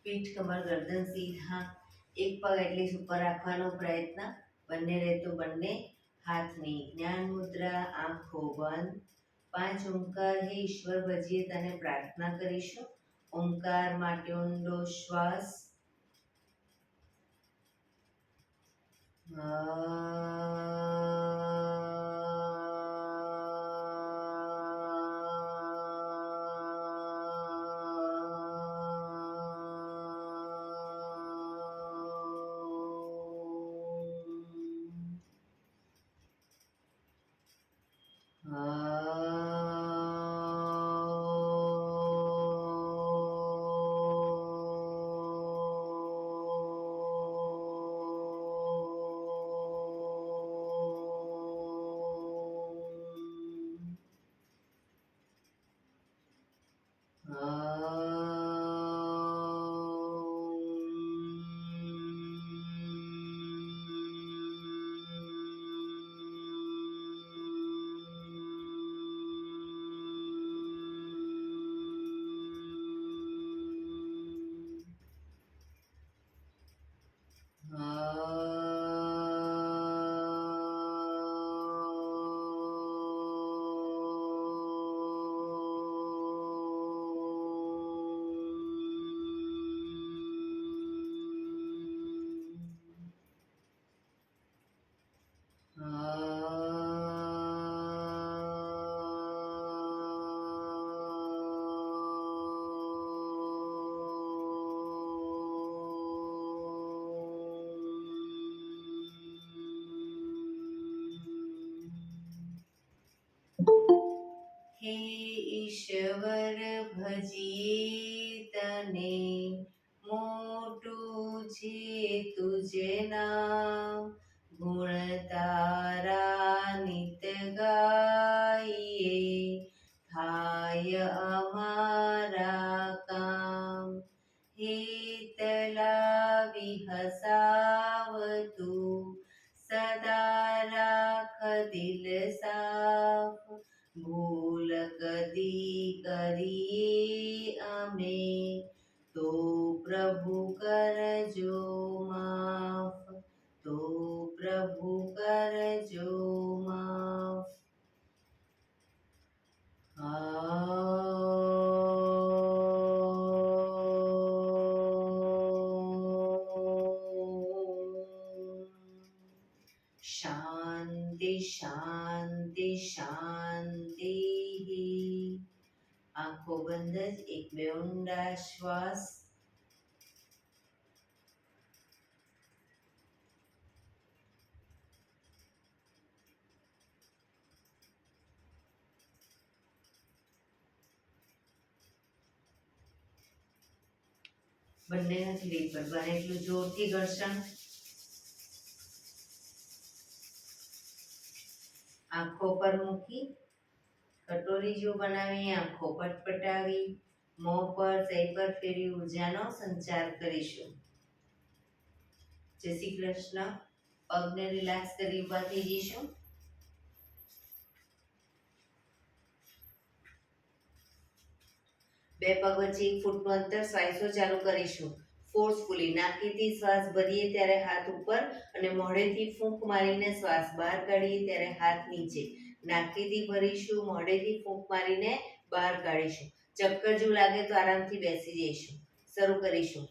પીઠ કમર ગરદન સીધા, એક પગ એટલી ઉપર રાખવાનો પ્રયત્ન, બંને રહેતું બંને હાથની જ્ઞાન મુદ્રા, આંખો બંધ. 5 ઓમકાર હે ઈશ્વર ભજીએ તને પ્રાર્થના કરીશું. ઓમકાર માટે ઊંડો શ્વાસ. હે ઈશ્વર ભજીએ તને, મોટું છે તુજે નામ. ગુણ તારા નિત ગાઈએ, થાય અમારા કામ. હે તલાવી હસાવતું, સદા રાખ દિલ સાફ. ભૂલ કદી કરીએ અમે, તો પ્રભુ કરજો માફ. તો પ્રભુ કરજો માફ. શાંતિ શાંતિ શાંતિ. આંખો બંધ જ 1-2 ઊંડા શ્વાસ. બંને હથેળી પર બને એટલું જોરથી ઘર્ષણ. આંખો પર મૂકી કટોરી જો બનાવી આંખો પટપટાવી, મોં પર સહી પર ફેરવી ઉર્જાનો સંચાર કરીશું. જય શ્રી કૃષ્ણ. પગને રિલેક્સ કરી ઊભા થઈ જઈશું. બે પગ વચ્ચે 1 ફૂટનું અંતર સ્વાઈસો ચાલુ કરીશું. ફોર્સફુલી નાકીથી શ્વાસ ભરીએ ત્યારે હાથ ઉપર અને મોઢેથી ફૂંક મારીને શ્વાસ બહાર કાઢીએ ત્યારે હાથ નીચે. નાકીથી ભરીશું, મોઢેથી ફૂંક મારીને બહાર કાઢીશું. ચક્કર જેવું લાગે તો આરામથી બેસી જઈશું. શરૂ કરીશું.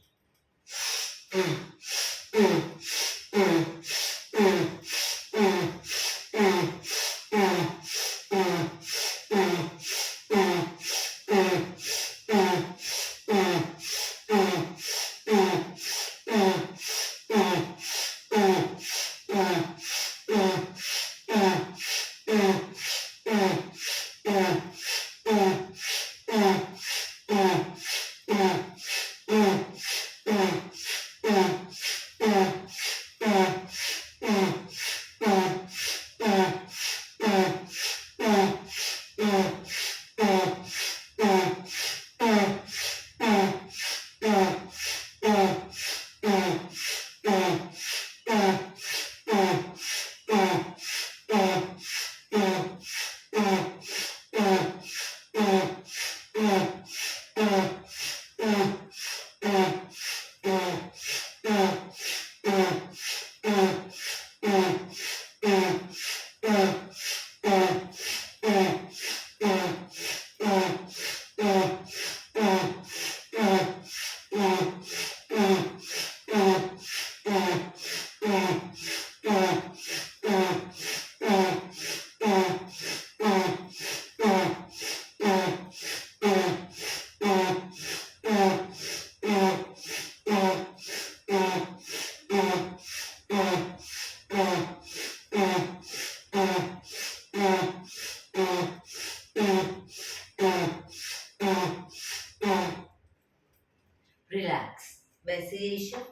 રિલેક્સ. બેસી જઈશું.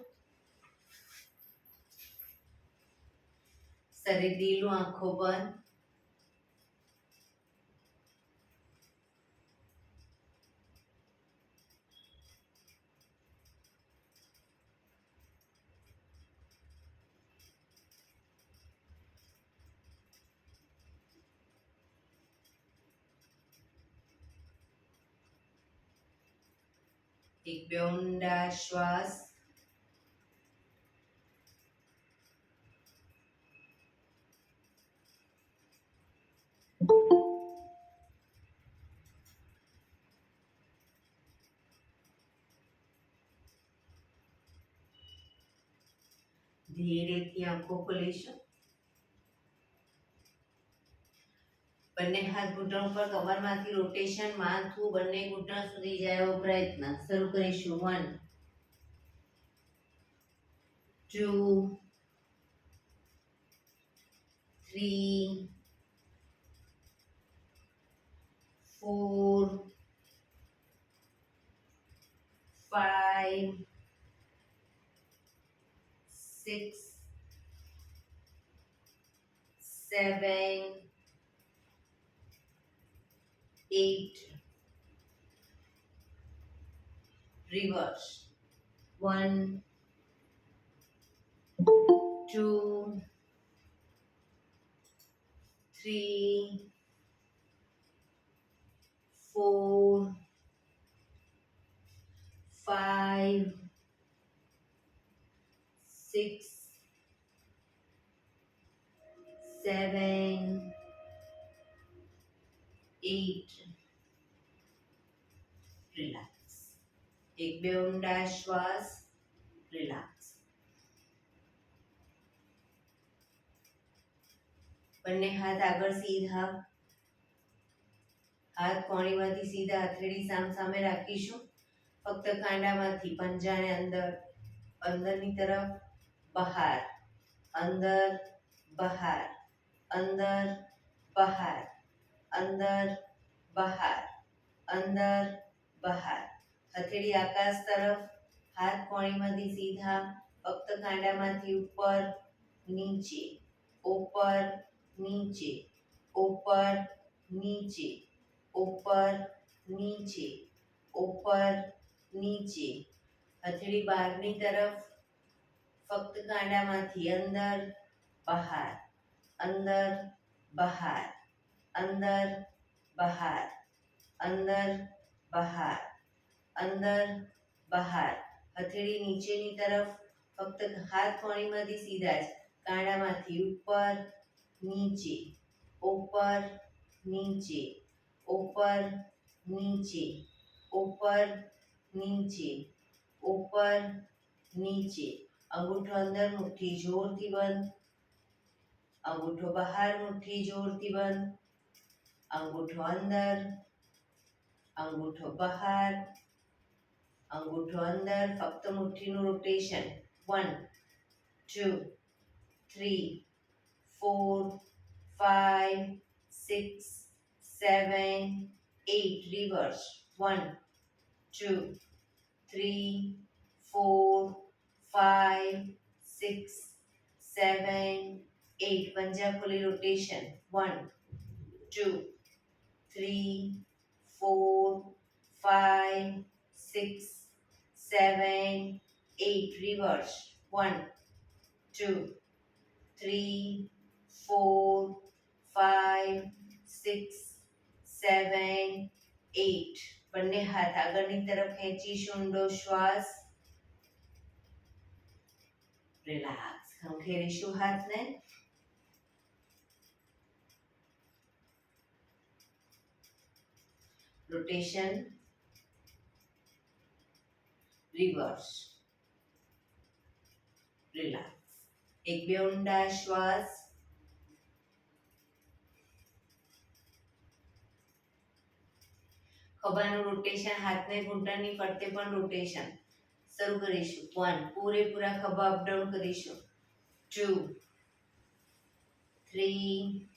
શરીર ઢીલું, આંખો બંધ. એક બે ઊંડા શ્વાસ. ધીરેથી આંખો ખોલીશું. બંને હાથ ઘૂંટણ પર કમરમાંથી રોટેશન, માથું બંને ઘૂંટણ સુધી જાય એવો પ્રયત્ન. શરૂ કરીશું. 1 2 3 4 5 6 7 8. Reverse. 1 2 3 4 5 6 7 8. રિલેક્સ. એક બે ઊંડા શ્વાસ. રિલેક્સ. બંને હાથ આગળ સીધા. હાથ કોણીમાંથી સીધા હથેળી સામે રાખીશું. ફક્ત કાંડામાંથી પંજાને અંદર, અંદરની તરફ, બહાર, અંદર, બહાર, અંદર, બહાર, અંદર, બહાર, અંદર, બહાર. હથેળી આકાશ તરફ. હાથ કોણીમાંથી સીધા. ફક્ત કાંડામાંથી ઉપર, નીચે, ઉપર, નીચે, ઉપર, નીચે, ઉપર, નીચે, ઉપર, નીચે. હથેળી બહારની તરફ. ફક્ત કાંડામાંથી અંદર, બહાર, અંદર, બહાર, અંદર, બહાર, અંદર, બહાર, અંદર, બહાર. હથેળી નીચેની તરફ. ફક્ત હાથ કોણીમાંથી સીધા જ. કાંડામાંથી ઉપર, નીચે, ઉપર, નીચે, ઉપર, નીચે, ઉપર, નીચે, ઉપર, નીચે. અંગૂઠો અંદર, મુઠ્ઠી જોરથી બંધ. અંગૂઠો બહાર, મુઠ્ઠી જોરથી બંધ. અંગૂઠો અંદર, અંગૂઠો બહાર, અંગૂઠો અંદર. ફક્ત મુઠ્ઠીનું રોટેશન. 1 2 3 4 5 6 7 8. Reverse. 1 2 3 4 5 6 7 8. પંજા ખોલી રોટેશન. 1 2 3 4 5 6 7 8. Reverse. 1 2 3 4 5 6 7 8. બંને હાથ આગળની તરફ ખેંચીશું. ઊંડો શ્વાસ. રિલેક્સ. ખંખેરીશું હાથને. રોટેશન. રિવર્સ. રિલેક્સ. એક બે ઊંડા શ્વાસ. ખભાનું રોટેશન. હાથને ઘૂંટણની ફરતે પણ રોટેશન. શરૂ કરીશું. 1 પૂરેપૂરા ખભા અપડાઉન કરીશું. 2 3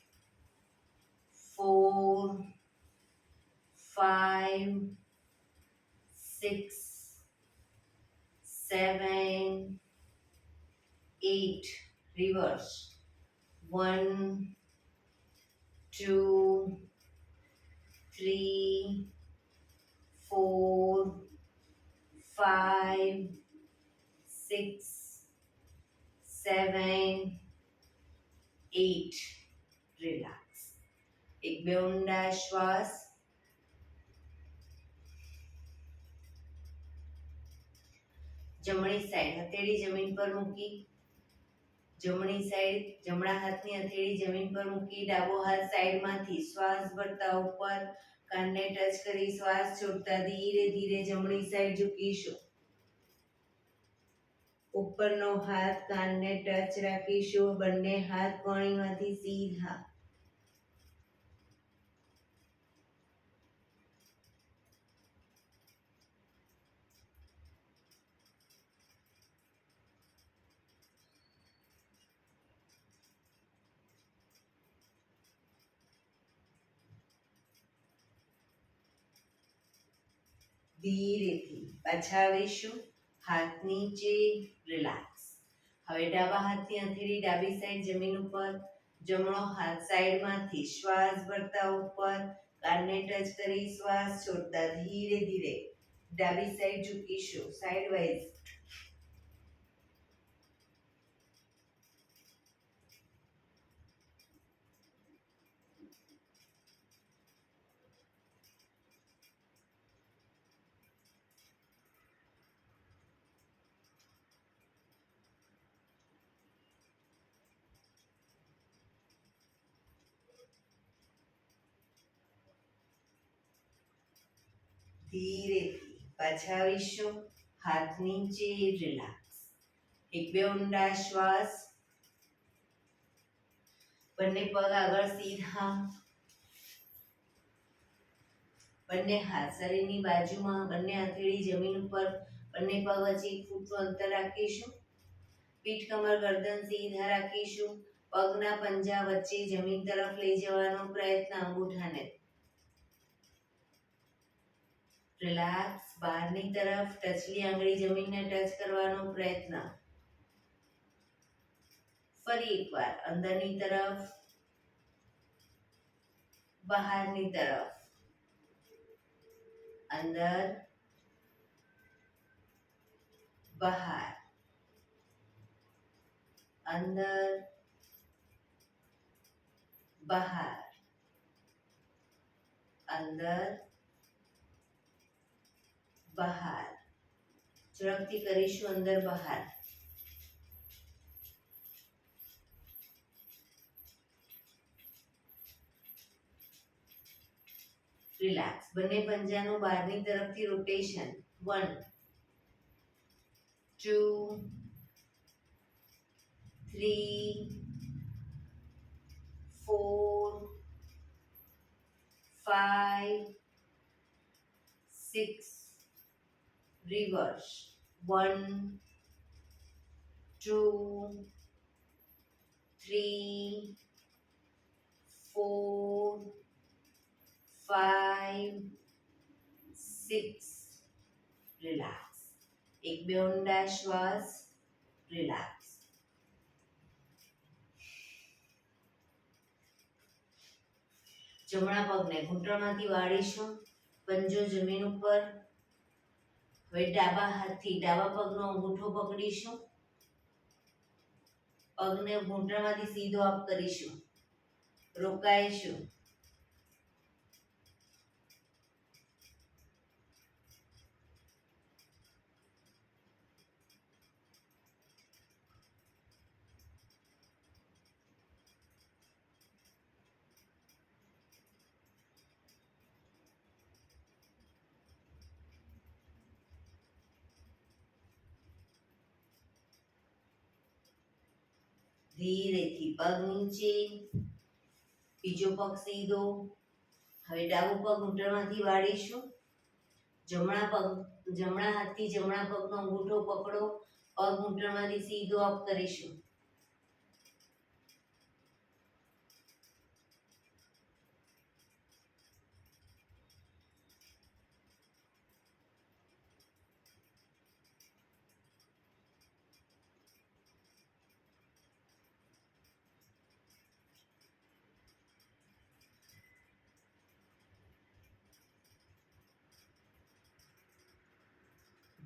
6 7 8 reverse 1 2 3 4 5 6 7 8 રિલેક્સ એક બે ઊંડા શ્વાસ જમણી સાઈડ હથેળી જમીન પર મૂકી જમણી સાઈડ જમણા હાથની હથેળી જમીન પર મૂકી ડાબો હાથ સાઈડમાંથી શ્વાસ ભરતા ઉપર કાનને ટચ કરી શ્વાસ છોડતા ધીરે ધીરે જમણી સાઈડ ઝૂકીશું ઉપરનો હાથ કાનને ટચ રાખીશું બંને હાથ કોણીમાંથી સીધા ધીરેથી પાછા આવીશું હાથ નીચે રિલેક્સ હવે ડાબા હાથની હથેળી ડાબી સાઈડ જમીન ઉપર જમણો હાથ સાઈડમાંથી શ્વાસ ભરતા ઉપર કાનને ટચ કરી શ્વાસ છોડતા ધીરે ધીરે ડાબી સાઈડ ઝૂકીશું સાઈડ વાઇઝ ધીરેથી પાછા આવીશું હાથ નીચે રિલેક્સ એક બે ઊંડા શ્વાસ બંને પગ આગળ સીધા બંને હાથ શરીરની બાજુમાં બંને હથેળી જમીન ઉપર બંને પગ વચ્ચે 1 ફૂટનું અંતર રાખીશું પીઠ કમર ગરદન સીધા રાખીશું પગના પંજા વચ્ચે જમીન તરફ લઈ જવાનો પ્રયત્ન અંગૂઠાને રિલેક્સ બહારની તરફ ટચલી આંગળી જમીનને ટચ કરવાનો પ્રયત્ન ફરી એકવાર અંદરની તરફ બહારની તરફ અંદર બહાર અંદર બહાર અંદર બહાર ઝડપથી કરીશું અંદર બહાર રિલેક્સ બંને પંજાનું બહારની તરફથી રોટેશન 1 2 3 4 5 6 reverse 1 2 3 4 5 6 રિલેક્સ એક બે ઊંડા શ્વાસ રિલેક્સ જમણા પગને ઘૂંટણમાંથી વાળીશું પંજો જમીન ઉપર હવે ડાબા હાથથી ડાબા પગનો અંગૂઠો પકડીશું પગને ઘૂંટણમાંથી સીધો અપ કરીશું રોકાઈશું ધીરેથી પગ નીચે બીજો પગ સીધો હવે ડાબો પગ ઘૂંટણમાંથી વાળીશું જમણા હાથથી જમણા પગનો અંગૂઠો પકડો પગ ઘૂંટણમાંથી સીધો અપ કરીશું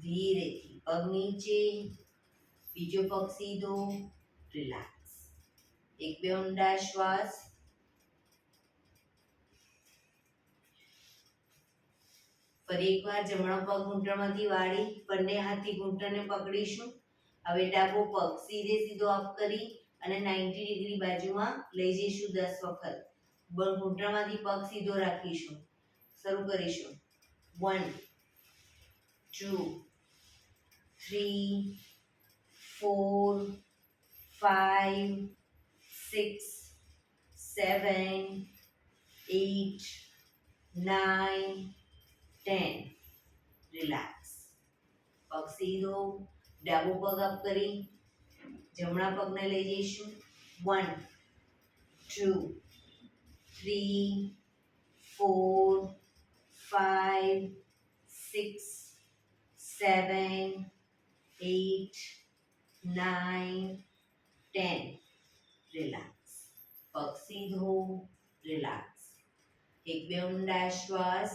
ધીરેથી પગ નીચે, બીજો પગ સીધો, રિલેક્સ. એક બે ઊંડા શ્વાસ. ફરી એકવાર જમણો પગ ઘૂંટણમાંથી વાળી બંને હાથથી ઘૂંટણને પકડીશું. હવે ડાબો પગ સીધે સીધો અપ કરી અને 90 ડિગ્રી બાજુમાં લઈ જઈશું 10 વખત. ઘૂંટણમાંથી પગ સીધો રાખીશું. શરૂ કરીશું. 1 2 3 4 5 6 7 8 9 10. રિલેક્સ. પગ સીધો, ડાબો પગ અપ કરી જમણા પગને લઈ જઈશું. 1 2 3 4 5 6 7 8 9 10. રિલેક્સ. પગ સીધો, રિલેક્સ. એક બે ઊંડા શ્વાસ.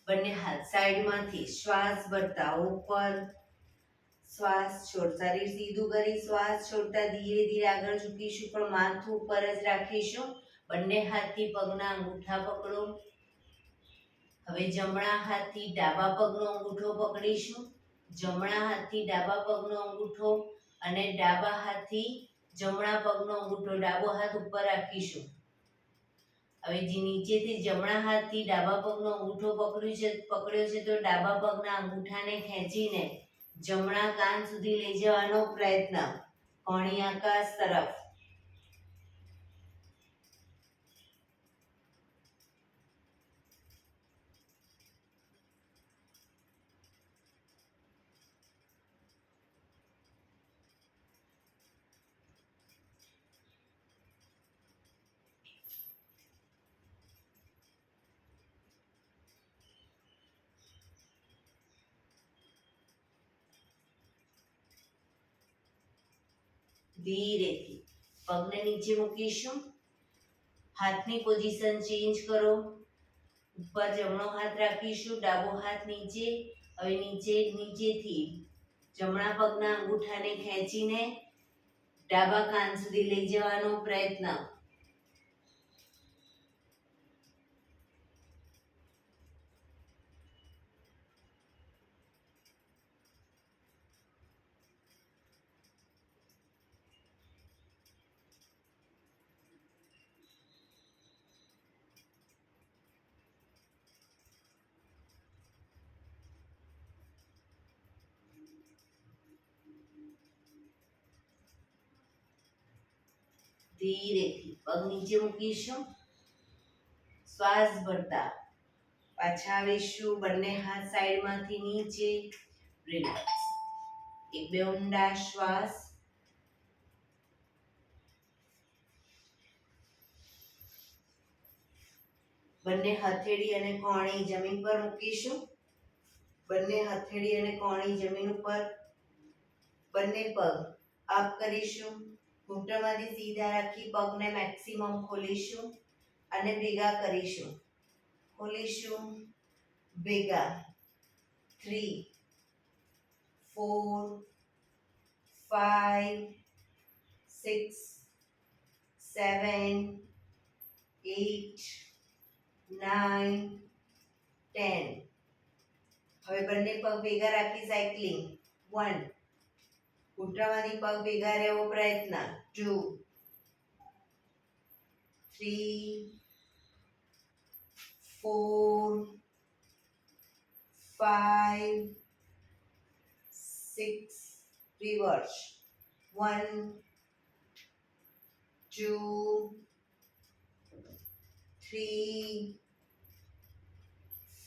બંને હાથ સાઈડમાંથી શ્વાસ ભરતા ઉપર, શ્વાસ છોડ. શરીર સીધું કરી શ્વાસ છોડતા ધીરે ધીરે આગળ ઝૂકીશું, પણ માથું ઉપર જ રાખીશું. બંને હાથથી પગના અંગૂઠા પકડો. હવે જમણા હાથથી ડાબા પગનો અંગૂઠો પકડીશું. જમણા હાથથી ડાબા પગનો અંગૂઠો અને ડાબા હાથથી જમણા પગનો અંગૂઠો, ડાબો હાથ ઉપર રાખીશું. હવે જે નીચેથી જમણા હાથથી ડાબા પગનો અંગૂઠો પકડ્યો છે તો ડાબા પગના અંગૂઠાને ખેંચીને જમણા કાન સુધી લઈ જવાનો પ્રયત્ન, કોણી આકાશ તરફ. ધીરેથી પગને નીચે મૂકીશું. હાથની પોઝિશન ચેન્જ કરો. ઉપર જમણો હાથ રાખીશું, ડાબો હાથ નીચે. હવે નીચેથી જમણા પગના અંગૂઠાને ખેંચીને ડાબા કાન સુધી લઈ જવાનો પ્રયત્ન. ધીરેથી પગ નીચે મૂકીશું. શ્વાસ ભરતા પાછા આવીશું. બંને હાથ સાઈડમાંથી નીચે, રિલેક્સ. એક બે ઊંડા શ્વાસ. બંને હથેળી અને કોણી જમીન પર મૂકીશું. બંને હથેળી અને કોણી જમીન ઉપર. બંને પગ અપ કરીશું. ઘૂંટણમાંથી સીધા રાખી પગને મેક્સિમમ ખોલીશું અને ભેગા કરીશું. ખોલીશું, ભેગા. 3 4 5 6 7 8 9 10. હવે બંને પગ ભેગા રાખી સાયકલિંગ. 1 ઘૂંટણમાંથી પગ ભેગા રહેવો પ્રયત્ન. 2 3 4 5 6 રિવર્સ. 1 2 3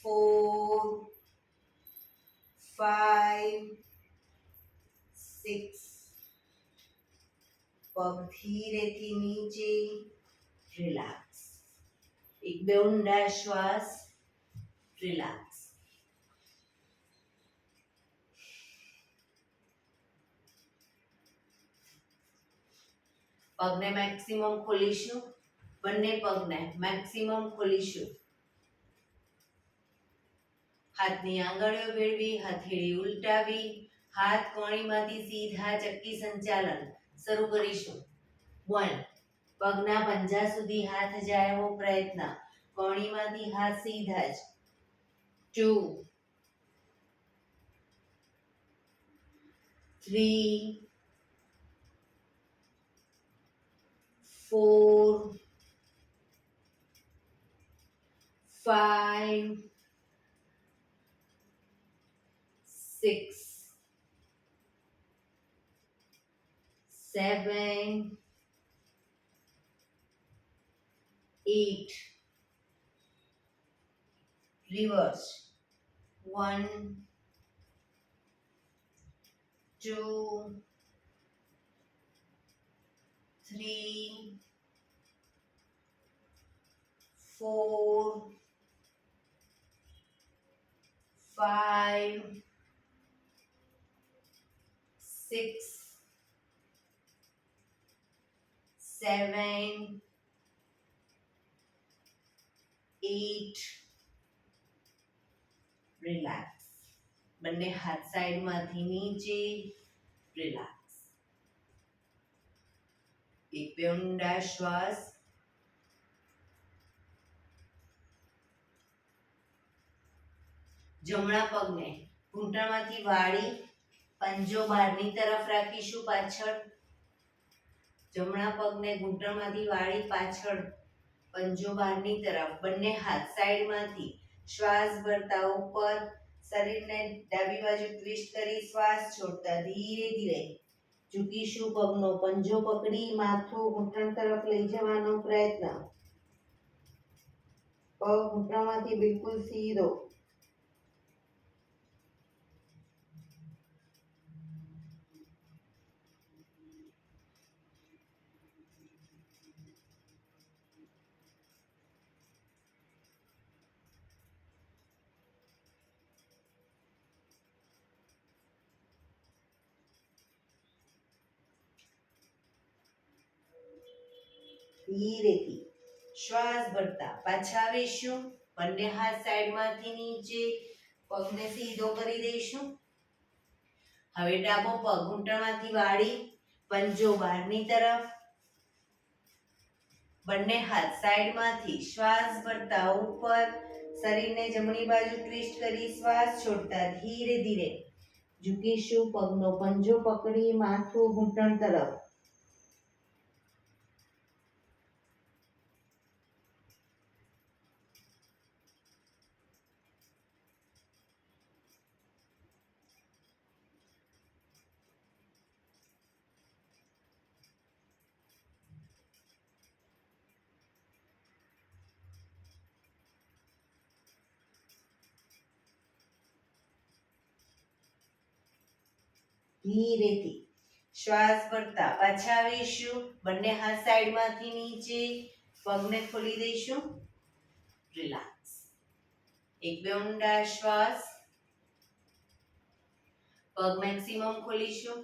4 5 6. પગ ધીરેથી નીચે, રિલેક્સ. એક બે ઊંડા શ્વાસ, રિલેક્સ. પગને મેક્સિમમ ખોલીશું. બંને પગને મેક્સિમમ ખોલીશું. હાથની આંગળીઓ ભેળવી, હથેળી ઉલટાવી, હાથ કોણીમાંથી સીધા ચક્કી સંચાલન શરૂ કરીશું. 1. પગના પંજા સુધી હાથ જાય એવો પ્રયત્ન. કોણીમાંથી હાથ સીધા જ. 2, 3, 4, 5, 6, 7, 8. Reverse. 1, 2, 3, 4, 5, 6, 7, 8. રિલેક્સ. બંને હાથ સાઈડમાંથી નીચે. રિલેક્સ. એક બે ઊંડા શ્વાસ. જમણા પગને ઘૂંટણમાંથી વાળી પંજો બહારની તરફ રાખીશું પાછળ. જમણા પગને ઘૂંટણમાંથી વાળી પાછળ, પંજો બહારની તરફ. બંને હાથ સાઈડમાંથી શ્વાસ ભરતા ઉપર. શરીરને ડાબી બાજુ ટ્વિસ્ટ કરી શ્વાસ છોડતા ધીરે ધીરે ઝૂકીશું. પગનો પંજો પકડી માથું ઘૂંટણ તરફ લઈ જવાનો પ્રયત્ન. પગ ઘૂંટણમાંથી બિલકુલ સીધો. ધીરેથી શ્વાસ ભરતા પાછા આવીશું. બંને હાથ સાઈડમાંથી નીચે. પગને સીધો કરી દઈશું. હવે ડાબો પગ ઘૂંટણમાંથી વાળી પંજો બહારની તરફ. બંને હાથ સાઈડમાંથી શ્વાસ ભરતા ઉપર. શરીરને જમણી બાજુ ટ્વિસ્ટ કરી શ્વાસ છોડતા ધીરે ધીરે ઝૂકીશું. પગનો પંજો પકડી માથું ઘૂંટણ તરફ. ધીરેથી શ્વાસ ભરતા પાછા આવીશું. બંને હાથ સાઈડમાંથી નીચે. પગને ખોલી દઈશું. રિલેક્સ. એક બે ઊંડા શ્વાસ. પગ મેક્સિમમ ખોલીશું.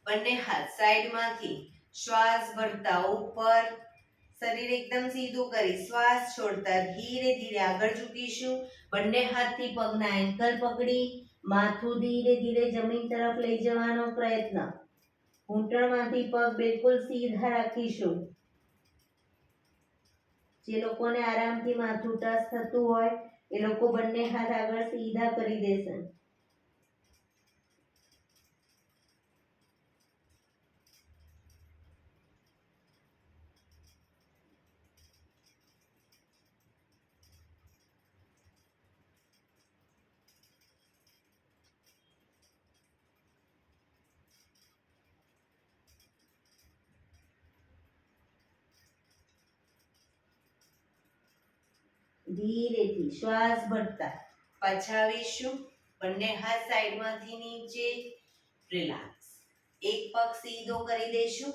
બંને હાથ સાઈડમાંથી શ્વાસ ભરતા ઉપર. શરીર એકદમ સીધું કરી શ્વાસ છોડતા ધીરે ધીરે આગળ ઝૂકીશું. બંને હાથથી પગના એન્કલ પકડી માથું ધીરે ધીરે જમીન તરફ લઈ જવાનો પ્રયત્ન. ઘૂંટણમાંથી પગ બિલકુલ સીધા રાખીશું. જે લોકોને આરામથી માથું ટચ થતું હોય એ લોકો બંને હાથ આગળ સીધા કરી દેશે. ધીરેથી શ્વાસ ભરતા પાછા આવીશું. બંને હાથ સાઈડમાંથી નીચે. રિલેક્સ. એક પગ સીધો કરી દેશું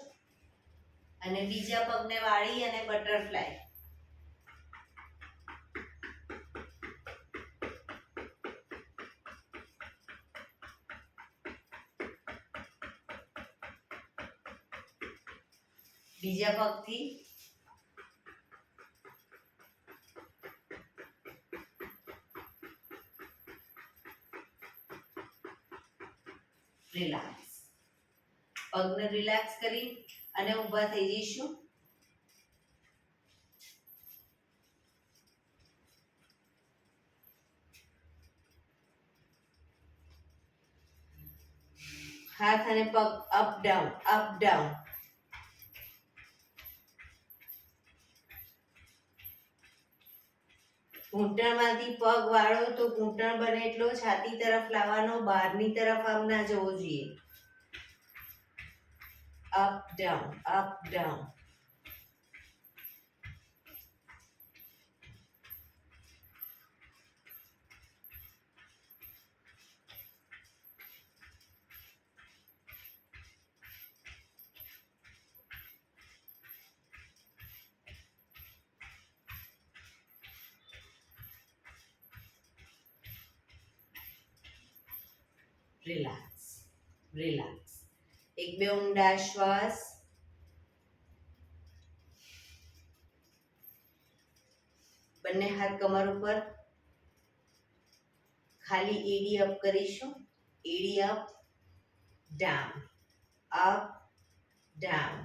અને બીજા પગને વાળી અને બટરફ્લાય. બીજા પગથી રિલેક્સ. પગને રિલેક્સ કરી અને ઊભા થઈ જઈશું. હાથ અને પગ અપ ડાઉન અપ ડાઉન. ઘૂંટણમાંથી પગ વાળો તો ઘૂંટણ બને એટલો છાતી તરફ લાવવાનો, બહારની તરફ આમ ના જવો જોઈએ. Up down up down. Relax relax. એક બે ઊંડા શ્વાસ. બંને હાથ કમર ઉપર. ખાલી એડી અપ કરીશું. એડી up down up down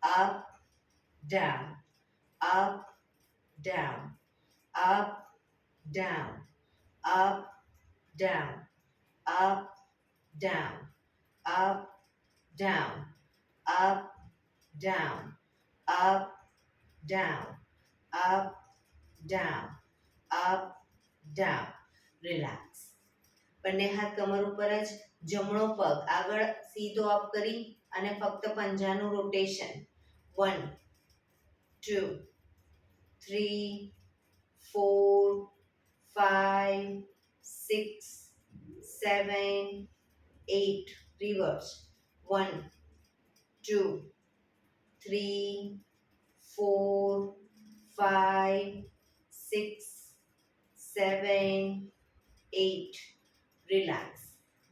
up down up down up down up down up down up down up down up down up down up down. Relax. બંને હાથ કમર ઉપર જ. જમણો પગ આગળ સીધો અપ કરી અને ફક્ત પંજાનું રોટેશન. 1 2 3 4 5 6 7 8. Reverse. 1 2 3 4 5 6 7 8. રિલેક્સ.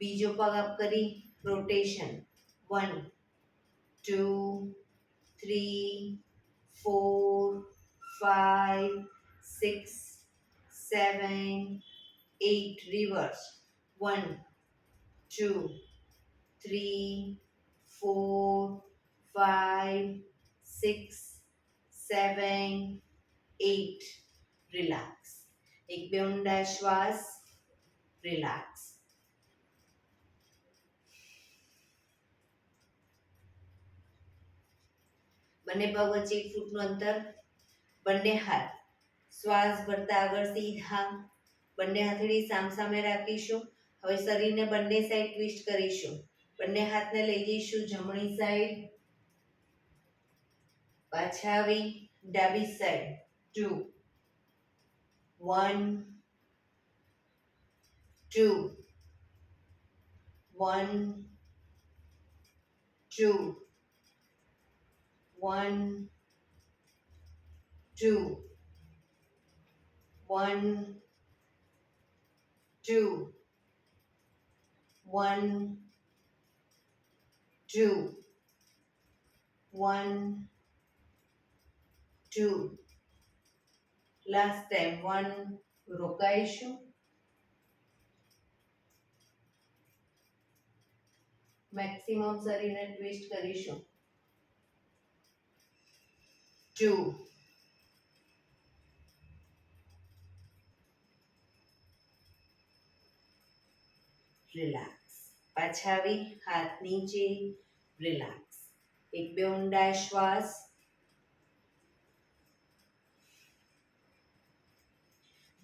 બીજો પગ અપ કરી રોટેશન. 1 2 3 4 5 6 7 8. Reverse. 1 2 3 4 5 6 7 8. રિલેક્સ. એક બે ઊંડા શ્વાસ. રિલેક્સ. બંને પગ વચ્ચે 1 ફૂટનું અંતર. બંને હાથ શ્વાસ ભરતા આગળ સીધા. બંને હથેળી સામસામે રાખીશું. હવે શરીરને બંને સાઈડ ટ્વિસ્ટ કરીશું. બંને હાથને લઈ જઈશું જમણી સાઈડ. પાછા આવી ડાબી સાઈડ. 2 1 2 1 2 1 2 1 2 1 2 1 2. Last time 1. રોકાઈશું. મેક્સિમમ શરીરને ટ્વિસ્ટ કરીશું. 2 રિલેક્સ. પાછા આવી હાથ નીચે. રિલેક્સ. એક બે ઊંડા શ્વાસ.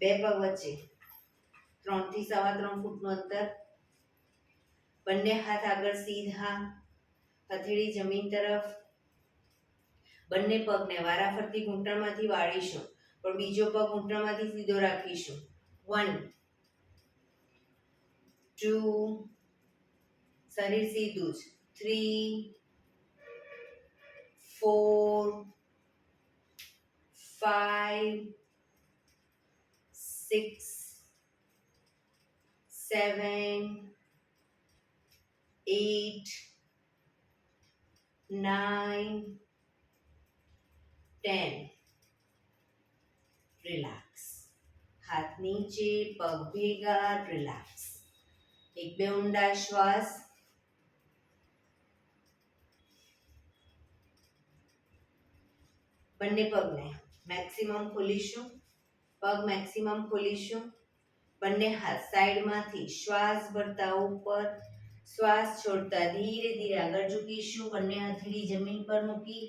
બે પગ વચ્ચે 3 થી 3.25 ફૂટનું અંતર. બંને હાથ આગળ સીધા. હથેળી જમીન તરફ. બંને પગને વારાફરતી ઘૂંટણમાંથી વાળીશું, પણ બીજો પગ ઘૂંટણમાંથી સીધો રાખીશું. 1 2 શરીર સીધું જ. 3 4 5 6 7 8 9 10. રિલેક્સ. હાથ નીચે, પગ ભેગા. રિલેક્સ. એક બે ઊંડા શ્વાસ. બંને પગને મેક્સિમમ ખોલીશું, પગ મેક્સિમમ ખોલીશું. બંને હાથ સાઈડમાંથી શ્વાસ ભરતા ઉપર, શ્વાસ છોડતા ધીરે ધીરે આગળ ઝૂકીશું. બંને હથેળી જમીન પર મૂકી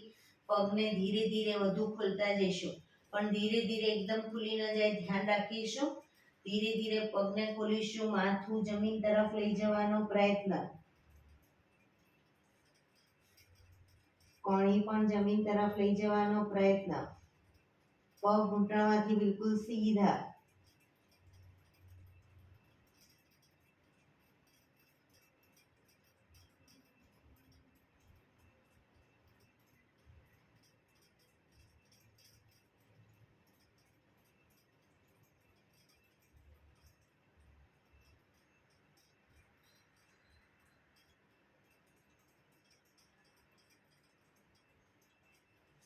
પગને ધીરે ધીરે વધુ ખોલતા જઈશું, પણ ધીરે ધીરે એકદમ ખુલી ન જાય, ધ્યાન રાખીશું. ધીરે ધીરે પગને ખોલીશું, માથું જમીન તરફ લઈ જવાનો પ્રયત્ન, કોણી પણ જમીન તરફ લઈ જવાનો પ્રયત્ન. પગ ઘૂંટણમાંથી બિલકુલ સીધા.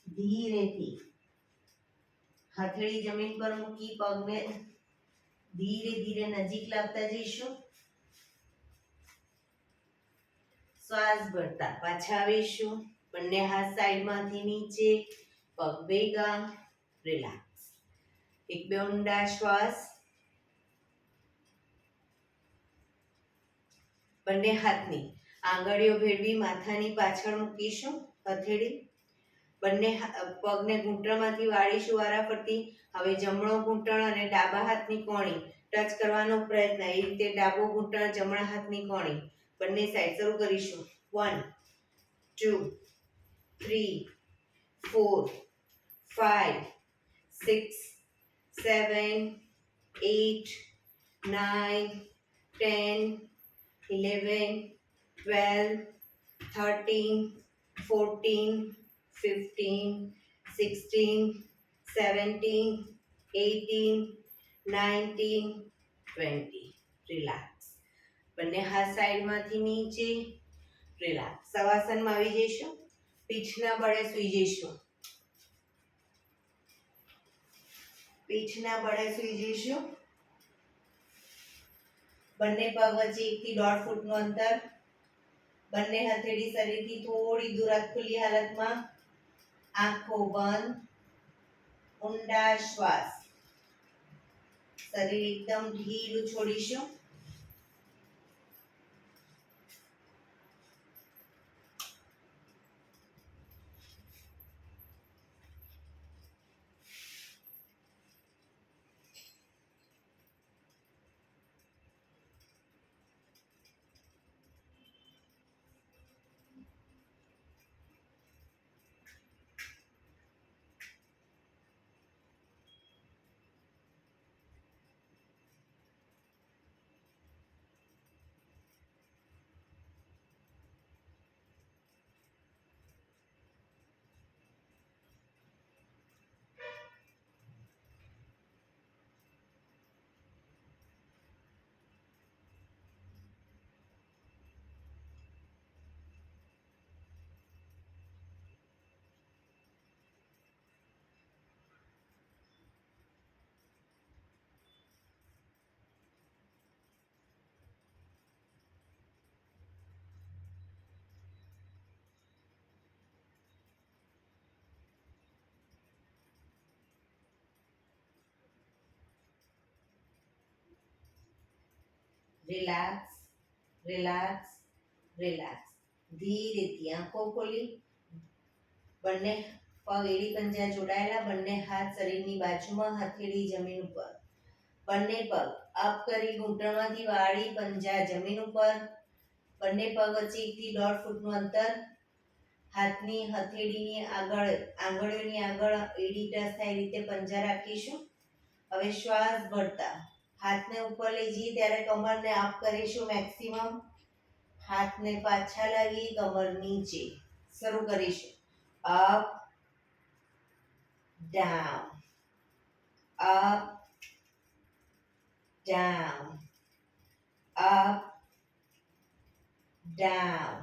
ધીરેથી હથેળી જમીન પર મૂકી પગને ધીરે ધીરે નજીક લાવતા જઈશું. શ્વાસ ભરતા પાછા આવીશું. બંને હાથ સાઈડમાંથી નીચે, પગ ભેગા, રિલેક્સ. એક બે ઊંડા શ્વાસ. બંને હાથની આંગળીઓ ભેળવી માથાની પાછળ મૂકીશું. હથેળી બંને પગને ઘૂંટણમાંથી વાળીશું વારાફરતી. હવે જમણો ઘૂંટણ અને ડાબા હાથની કોણી ટચ કરવાનો પ્રયત્ન. એ રીતે ડાબો ઘૂંટણ, જમણા હાથની કોણી બંને સાઈડ. શરૂ કરીશું. 1 2 3 4 5 6 7 8 9 10 11 12 13 14 15 16 17 18 19 20. રિલેક્સ. બંને હાથ સાઈડમાંથી નીચે, રિલેક્સ. શવાસનમાં આવી જઈશું. પીઠના બળે સૂઈ જઈશું. પીઠના બળે સૂઈ જઈશું. બંને પગ વચ્ચે 1 થી 1.5 ફૂટનું અંતર. બંને હથેળી શરીરથી થોડી દૂર ખુલ્લી હાલતમાં. આંખો બંધ. ઊંડા શ્વાસ. શરીર એકદમ ઢીલું છોડીશું. Relax, relax, relax. ધીરેથી આંખો ખોલી. બંને પગ એડી પંજા જોડાયેલા. બંને હાથ શરીરની બાજુમાં, હથેળી જમીન ઉપર. બંને પગ અપ કરી ઘૂંટણમાંથી વાળી પંજા જમીન ઉપર. બંને પગ વચ્ચે 1 થી 1.5 ફૂટનું અંતર. હાથની હથેળીની આગળ, આંગળીઓની આગળ એડી ટચ થાય રીતે પંજા રાખીશું. હવે શ્વાસ ભરતા હાથને ઉપર લઈ જઈએ ત્યારે કમરને અપ કરીશું મેક્સિમમ. હાથને પાછા લાવી કમર નીચે. શરૂ કરીશું. Up down, up down, up down,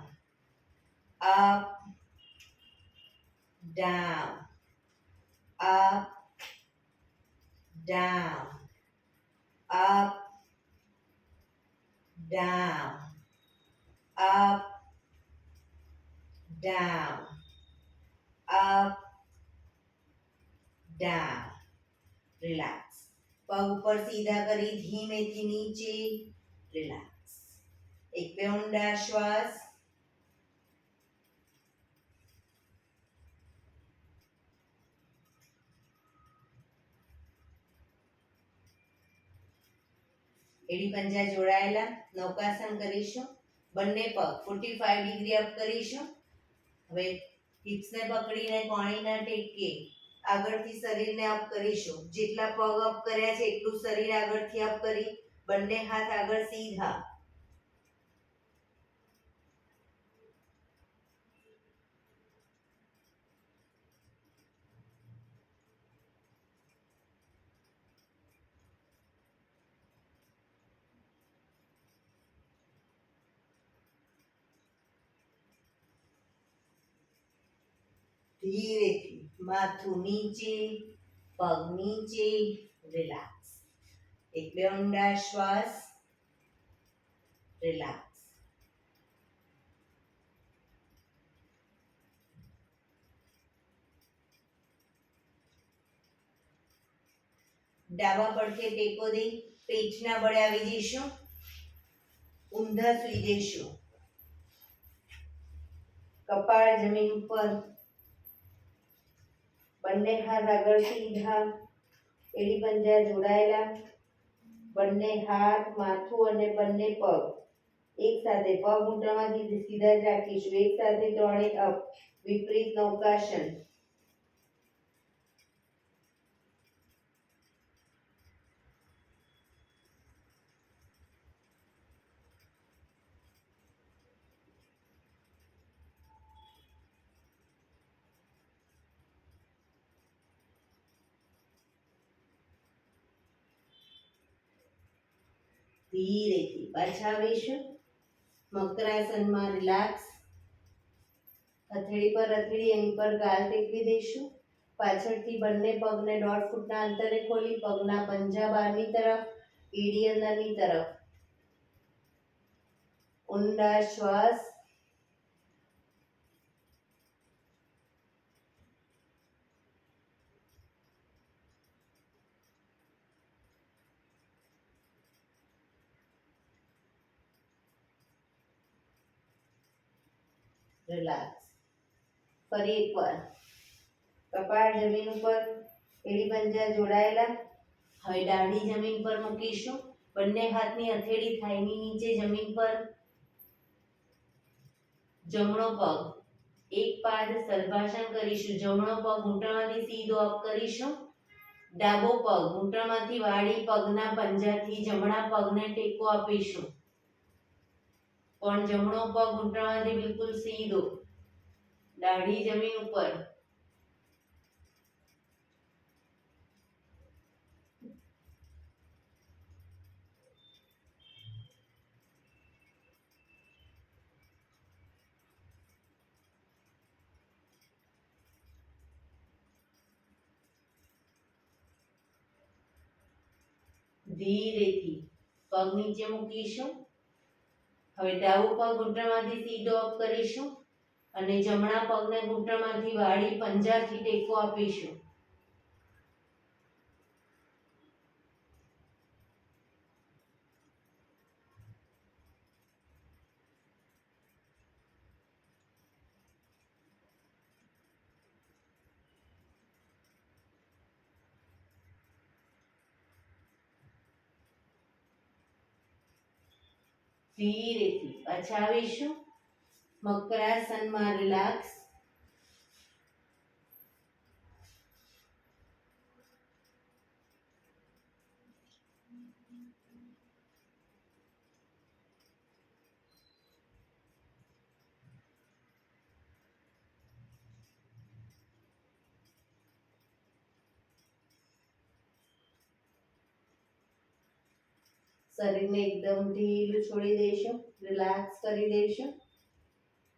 up down, up down, up, down, up, down, up, down, relax. પગ ઉપર સીધા કરી ધીમેથી નીચે, રિલેક્સ. એક બે ઊંડા શ્વાસ. એડી પંજા જોડાયેલા. નૌકાસન કરીશું. બંને પગ 45 ડિગ્રી અપ કરીશું. હવે હિપ્સને પકડીને કોણીના ટેકે આગળથી શરીરને અપ કરીશું. જેટલા પગ અપ કર્યા છે એટલું શરીર આગળથી અપ કરી બંને હાથ આગળ સીધા. ધીરેથી માથું નીચે, પગ નીચે, રિલેક્સ. એક બે ઊંડા શ્વાસ, રિલેક્સ. ડાબા પડખે ટેકો દઈ પેટના બળે આવી જઈશું. ઊંધા સૂઈ જઈશું. કપાળ જમીન ઉપર, બંને હાથ આગળ સીધા, એડી પંજા જોડાયેલા. બંને હાથ, માથું અને બંને પગ એક સાથે, પગ ઊંટામાંથી સીધા જ રાખીશું. એક સાથે ત્રણેય અપ, વિપરીત નૌકાસન. ધીરેથી પાછા આવીશું. મકરાસનમાં રિલેક્સ. હથેળી પર હથેળી એની પર ગાલ ટેકવી દઈશું. પાછળથી બંને પગને 1.5 ફૂટના અંતરે ખોલી પગના પંજા બહારની તરફ, એડી અંદરની તરફ. ઊંડા શ્વાસ. રિલેક્સ. ફરી એકવાર કપાળ જમીન ઉપર, એડી પંજા જોડાયેલા. હવે દાઢી જમીન પર મૂકીશું. બંને હાથની હથેળી થાઈની નીચે જમીન પર. જમણો પગ એક પાદ સર્વાસન કરીશું. જમણો પગ ઘૂંટણમાંથી સીધો અપ કરીશું. ડાબો પગ ઘૂંટણમાંથી વાળી પગના પંજાથી જમણા પગને ટેકો આપીશું. પણ જમણો પગ ઘૂંટણમાંથી બિલકુલ સીધો. દાઢી જમીન ઉપર. ધીરેથી પગ નીચે મૂકીશું. હવે ડાબો પગ ઘૂંટણમાંથી સીધો અપ કરીશું અને જમણા પગને ઘૂંટણમાંથી વાળી પંજાથી ટેકો આપીશું. ધીરેથી પાછા આવીશું. મકરાસનમાં રિલેક્સ. શરીરને એકદમ ઢીલું છોડી દઈશું. રિલેક્સ કરી દઈશું.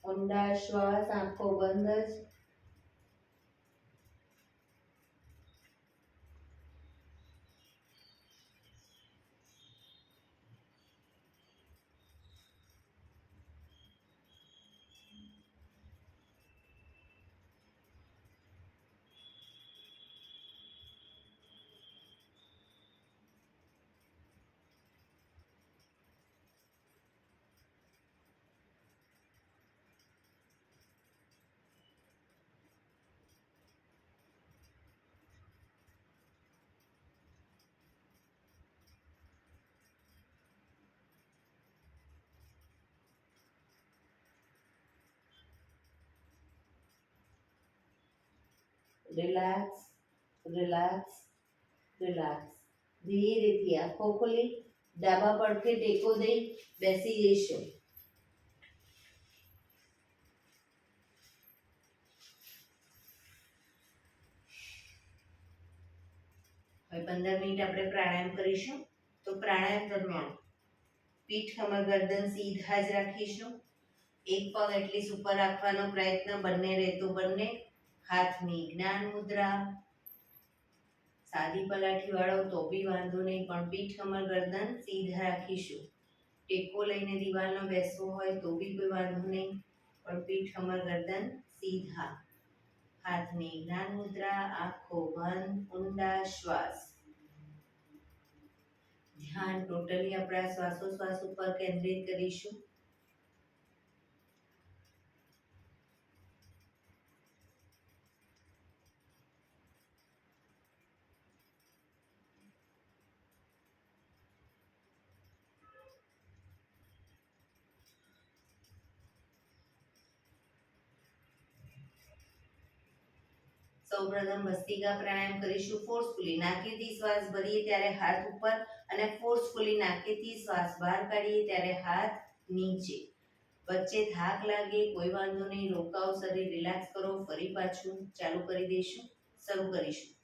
ઊંડા શ્વાસ, આંખો બંધ જ. Relax, relax, relax. ધીરેથી આંખો ખોલી ડાબા પડખે ટેકો દઈ બેસી જઈશું. હવે 15 મિનિટ આપણે પ્રાણાયામ કરીશું. તો પ્રાણાયામ દરમિયાન પીઠ કમર ગરદન સીધા જ રાખીશું. એક પગ એટલીસ્ટ ઉપર રાખવાનો પ્રયત્ન, બંને રહેતો બંને. હાથની જ્ઞાન મુદ્રા, સાદી પલાઠી વાળો તો બી વાંધો નહીં, પણ પીઠ કમર ગરદન સીધા રાખીશું. ટેકો લઈને દિવાલનો બેસવો હોય તો બી કોઈ વાંધો નહીં, પણ પીઠ કમર ગરદન સીધા. હાથની જ્ઞાન મુદ્રા, આંખો બંધ, ઊંડા શ્વાસ. ધ્યાન ટોટલી આપણા શ્વાસોશ્વાસ ઉપર કેન્દ્રિત કરીશું. સૌપ્રથમ ભસ્ત્રિકા પ્રાણાયામ કરીશું ફોર્સફુલી. નાકેથી શ્વાસ ભરીએ ત્યારે હાથ ઉપર અને ફોર્સફુલી નાકેથી શ્વાસ બહાર કાઢીએ ત્યારે હાથ નીચે. વચ્ચે થાક લાગે કોઈ વાંધો નહીં, રોકાઓ, શરીર રિલેક્સ કરો. ફરી પાછું ચાલુ કરી દઈશું, શરૂ કરીશું.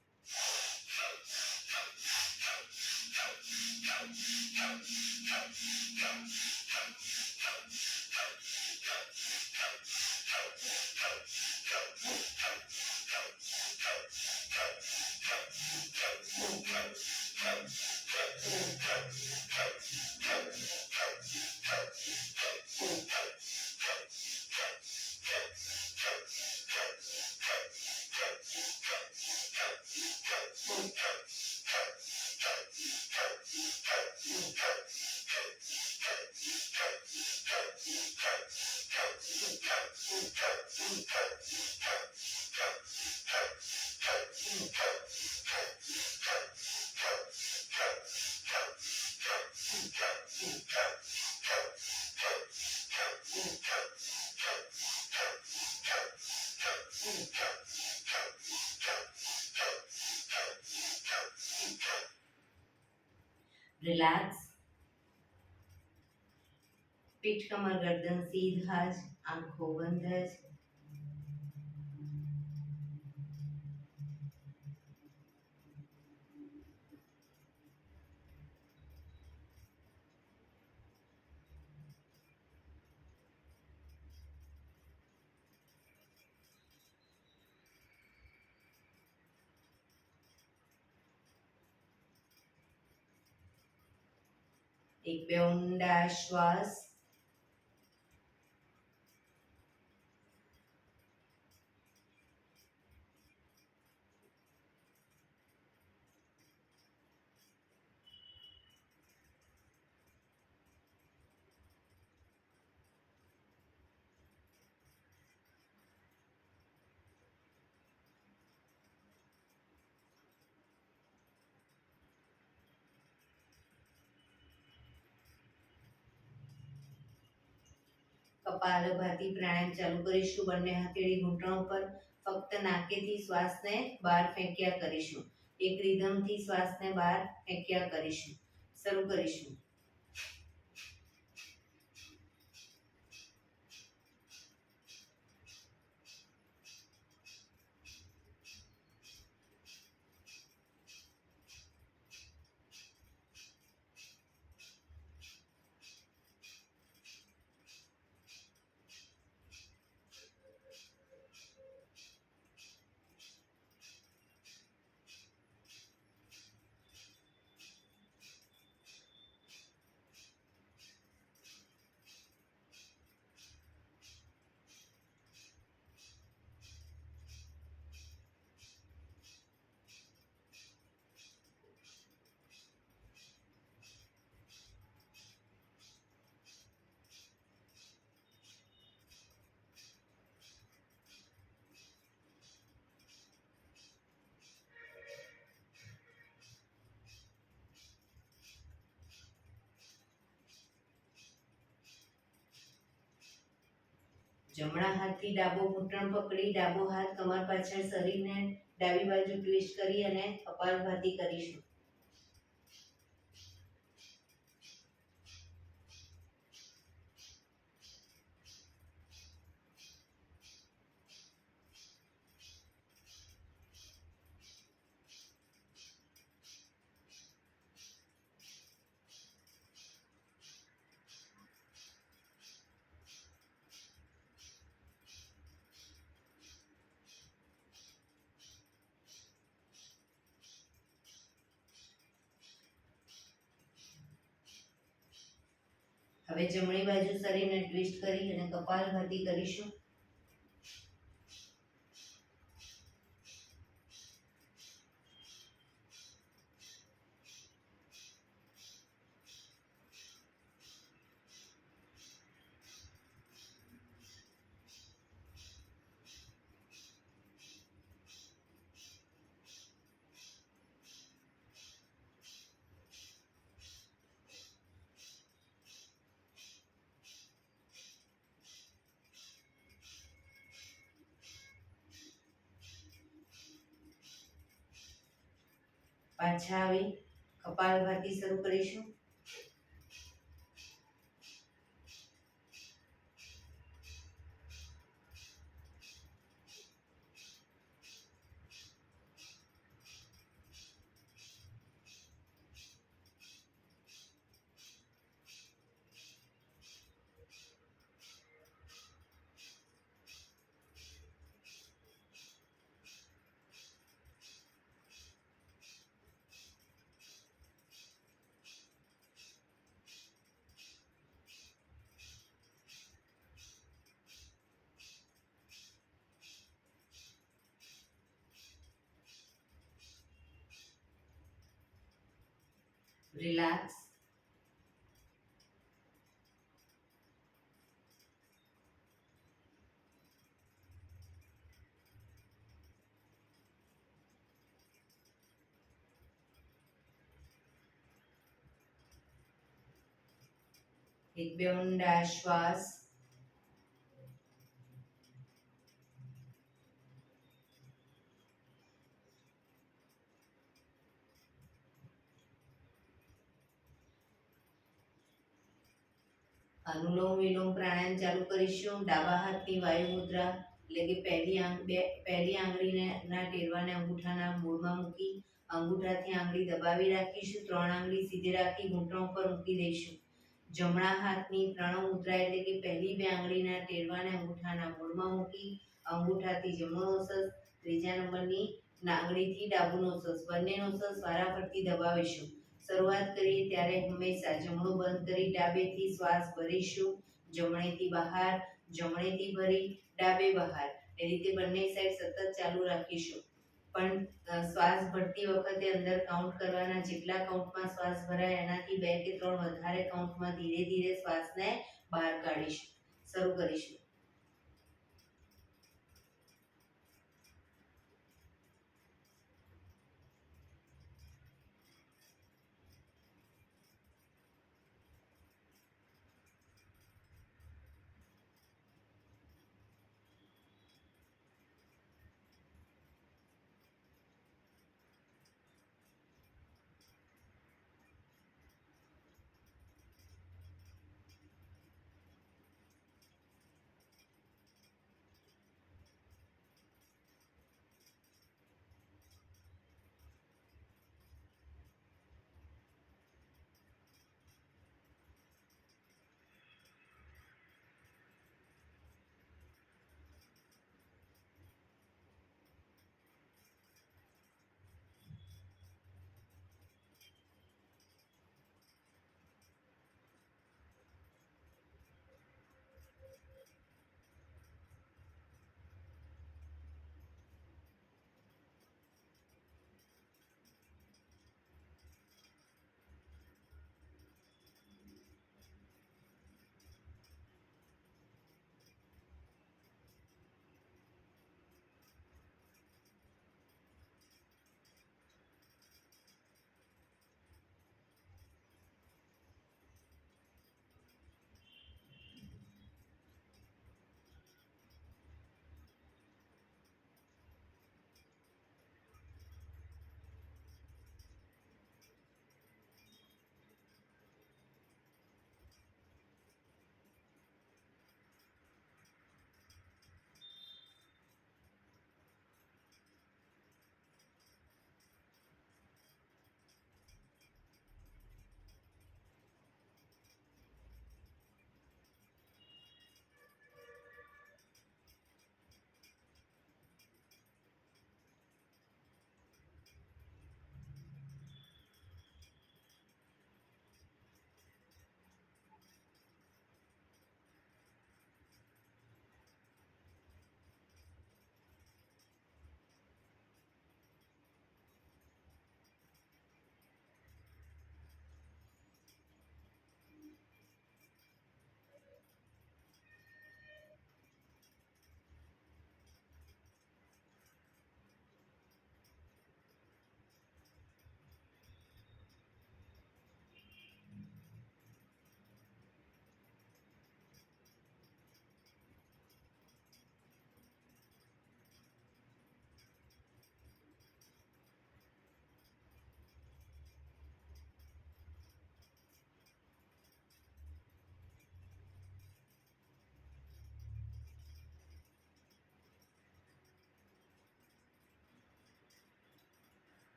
રિલેક્સ. પીઠ કમર ગરદન સીધા જ, આંખો બંધ જ. એક બે ઊંડા શ્વાસ. કપાલભાતિ પ્રાણાયામ ચાલુ કરીશું. બંને હથેળી ઘૂંટણ પર. ફક્ત નાકેથી શ્વાસને બહાર ફેંક્યા કરીશું. એક રિધમથી શ્વાસને બહાર ફેંક્યા કરીશું. શરૂ કરીશું. જમણા હાથથી ડાબો ઘૂંટણ પકડી ડાબો હાથ કમર પાછળ શરીરને ડાબી બાજુ ટ્વિસ્ટ કરી અને કપાલભાતી કરીશું. હવે જમણી બાજુ શરીરને ટ્વિસ્ટ કરી અને કપાલભાતી કરીશું. પાછા આવી કપાલભાતી શરૂ કરીશું. રિલેક્સ. એક બે ઊંડા શ્વાસ. અનુલોમ વિલોમ પ્રાણાયામ ચાલુ કરીશું. ડાબા હાથની વાયુ મુદ્રા એટલે કે પહેલી આંગળીના ટેરવાને અંગૂઠાના મૂળમાં મૂકી અંગૂઠાથી આંગળી દબાવી રાખીશું. 3 આંગળી સીધી રાખી ઘૂંટણ ઉપર મૂકી દઈશું. જમણા હાથની પ્રણવ મુદ્રા એટલે કે પહેલી 2 આંગળીના ટેરવાને અંગૂઠાના મૂળમાં મૂકી અંગૂઠાથી જમણો નોસસ, ત્રીજા નંબરની આંગળીથી ડાબુ નોસસ, બંને નોસસ વારાફરતી દબાવીશું. શરૂઆત કરીએ ત્યારે હંમેશા જમણું બંધ કરી ડાબેથી શ્વાસ ભરીશું. જમણેથી બહાર, જમણેથી ભરી ડાબે બહાર, એ રીતે બંને સાઈડ સતત ચાલુ રાખીશું. પણ શ્વાસ ભરતી વખતે અંદર કાઉન્ટ કરવાના. જેટલા કાઉન્ટમાં શ્વાસ ભરાય એનાથી 2 કે 3 વધારે કાઉન્ટમાં ધીરે ધીરે શ્વાસને બહાર કાઢીશું. શરૂ કરીશું.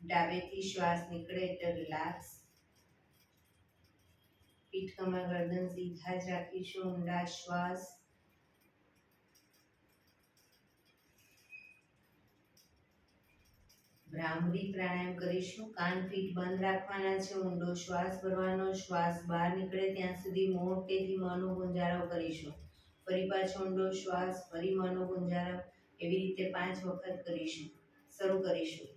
ડાબેથી શ્વાસ નીકળે એટલે રિલેક્સ. પીઠ કમર ગરદન સીધા જ રાખીશું. ઊંડા શ્વાસ. ભ્રામરી પ્રાણાયામ કરીશું. કાન પીઠ બંધ રાખવાના છે. ઊંડો શ્વાસ ભરવાનો. શ્વાસ બહાર નીકળે ત્યાં સુધી મોટેથી મોંનો ગુંજારો કરીશું. ફરી પાછો ઊંડો શ્વાસ. ફરી મોંનો ગુંજારો. એવી રીતે 5 વખત કરીશું. શરૂ કરીશું.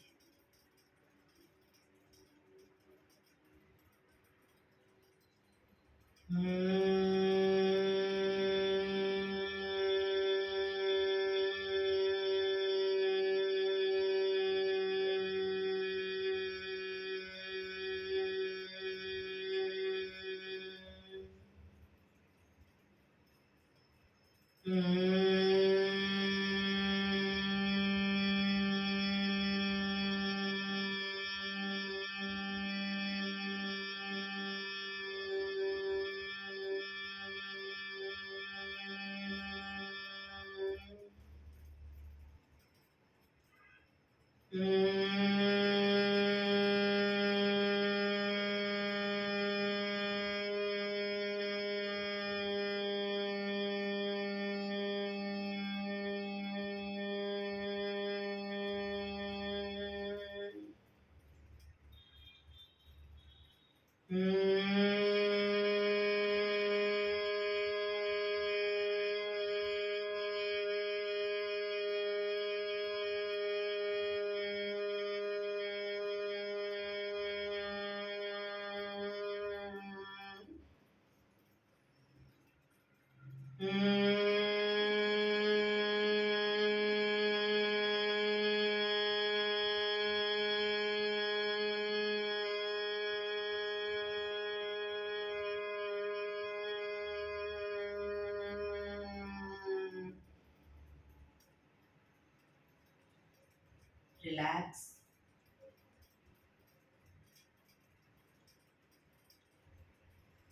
રિલેક્સ.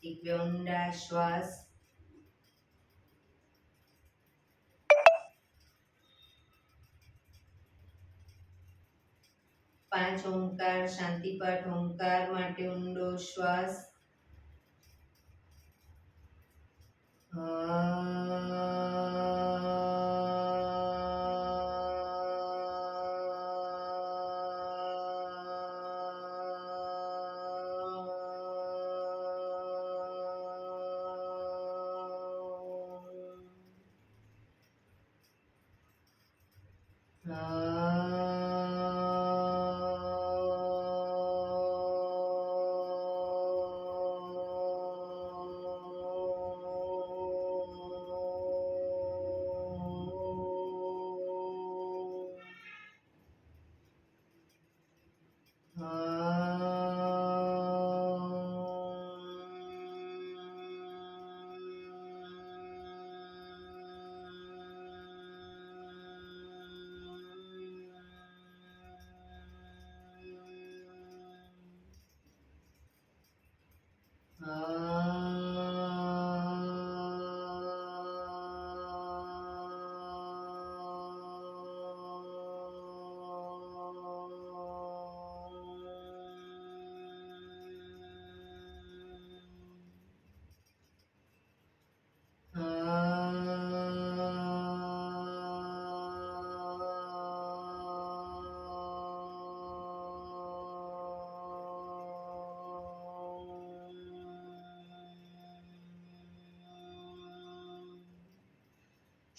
એક બે ઊંડા શ્વાસ. પાંચ ઓમકાર શાંતિપાઠ. ઓમકાર માટે ઊંડો શ્વાસ.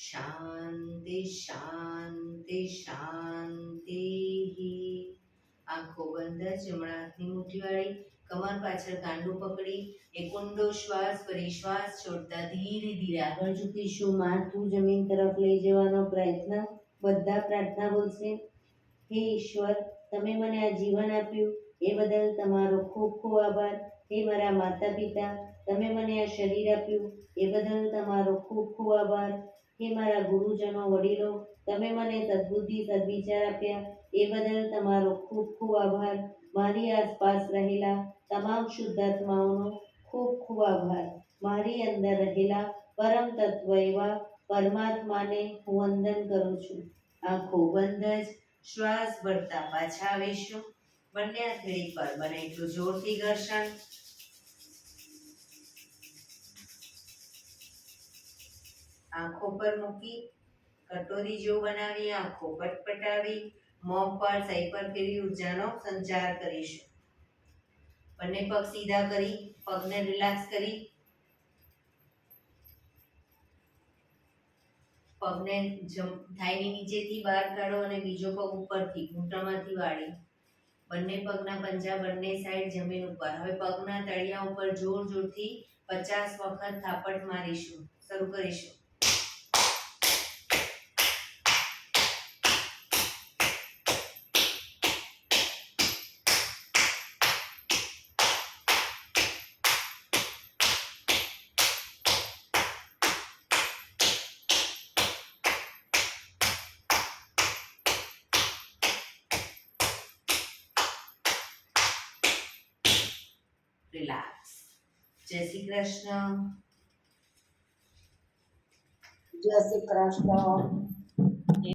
શાંતિ શાંતિ શાંતિ. આંખો બંધ. જમણા હાથની મુઠ્ઠી વાળી કમર પાછળ કાંડું પકડી એક ઊંડો શ્વાસ ભરી શ્વાસ છોડતા ધીરે ધીરે આગળ ઝૂકીશું. માથું જમીન તરફ લઈ જવાનો પ્રયત્ન. બધા પ્રાર્થના બોલશે. હે ઈશ્વર, તમે મને આ જીવન આપ્યું એ બદલ તમારો ખૂબ ખૂબ આભાર. હે મારા માતા પિતા, તમે મને આ શરીર આપ્યું એ બદલ તમારો ખૂબ ખૂબ આભાર. હે મારા ગુરુજનો વડીલો, તમે મને સદબુદ્ધિ સદવિચાર આપ્યા એ બદલ તમારો ખૂબ ખૂબ આભાર. મારી આસપાસ રહેલા તમામ શુદ્ધાત્માઓનો ખૂબ ખૂબ આભાર. મારી અંદર રહેલા પરમ તત્વ એવા પરમાત્માને હું વંદન કરું છું. આંખો બંધ જ શ્વાસ ભરતા પાછા આવીશું. બંને હથેળી પર બને એટલું જોરથી ઘર્ષણ. આંખો પર મૂકી કટોરી જેવું બનાવી આંખો પટપટાવી મોં પર સહી પર ફેરવી ઉર્જાનો સંચાર કરીશું. બંને પગ સીધા કરી પગને રિલેક્સ કરી પગને થાઈની નીચેથી બહાર કાઢો અને બીજો પગ ઉપરથી ઘૂંટણમાંથી વાળી. બંને પગના પંજા બંને સાઈડ જમીન ઉપર. હવે પગના તળિયા ઉપર જોર જોરથી 50 વખત થાપટ મારીશું. શરૂ કરીશું. રિલેક્સ. જય શ્રી કૃષ્ણ. જય શ્રી કૃષ્ણ.